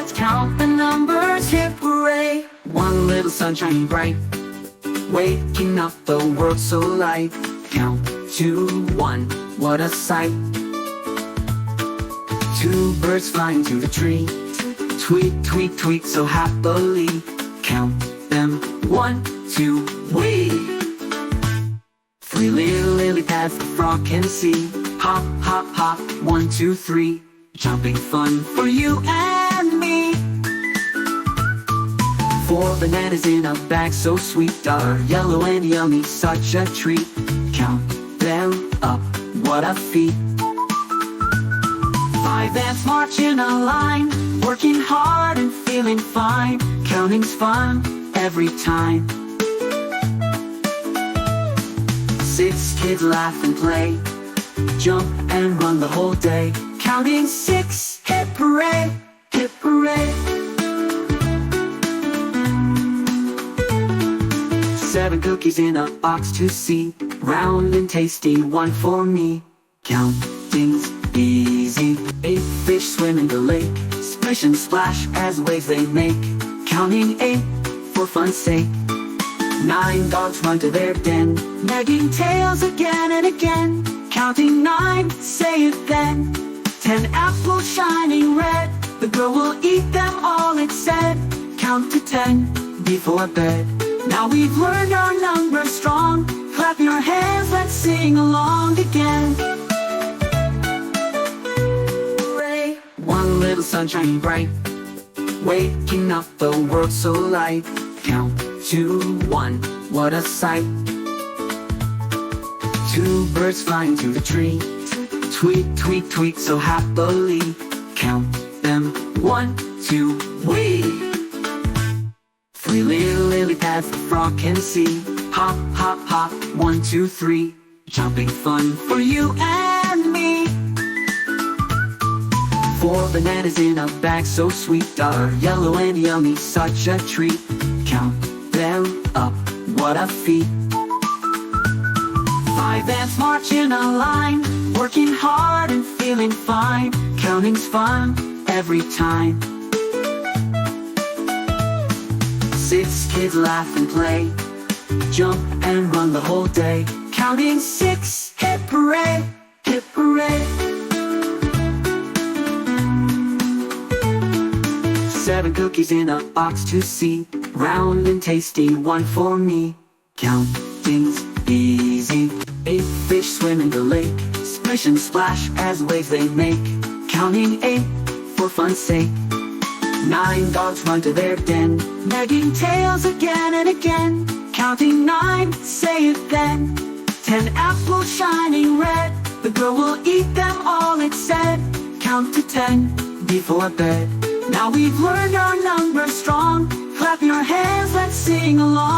let's count the numbers, hip hooray! One little sun shining bright, waking up the world so light. Count to one, what a sight. Two birds flying to the tree, tweet, tweet, tweet so happily. Count them, 1, 2, wee! Three little lily pads the frog can see. Hop, hop, hop, 1, 2, 3. Jumping fun for you and me. 4 bananas in a bag so sweet, are yellow and yummy, such a treat. Count them up, what a feat. 5 ants march in a line, working hard and feeling fine. Counting's fun every time. 6 kids laugh and play, jump and run the whole day. Counting 6, hip hooray, hip hooray. 7 cookies in a box to see, round and tasty, one for me. Counting's easy. 8 fish swim in the lake, splish and splash as waves they make. Counting 8 for fun's sake. 9 dogs run to their den, wagging tails again and again. Counting 9, say it then. 10 apples shining red, the girl will eat them all, it said. Count to 10 before bed. Now we've learned our numbers strong, clap your hands, let's sing along again. Hooray! One little sun shining bright, waking up the world so light. Count to 1, what a sight. 2 birds flying to the tree, tweet, tweet, tweet so happily. Count them, 1, 2, wee! 3 little lily pads the frog can see. Hop, hop, hop, 1, 2, 3. Jumping fun for you and me. 4 bananas in a bag so sweet, are yellow and yummy, such a treat. Count them up, what a feat. 5 ants march in a line, working hard and feeling fine. Counting's fun every time. 6 kids laugh and play, jump and run the whole day. Counting 6, hip hooray, hip hooray. 7 cookies in a box to see, round and tasty, one for me. Counting's easy. 8 fish swim in the lake, splish and splash as waves they make. Counting 8 for fun's sake. 9 dogs run to their den, wagging tails again and again. Counting 9, say it then. 10 apples shining red, the girl will eat them all, it said. Count to 10 before bed. Now we've learned our numbers strong, clap your hands, let's sing along.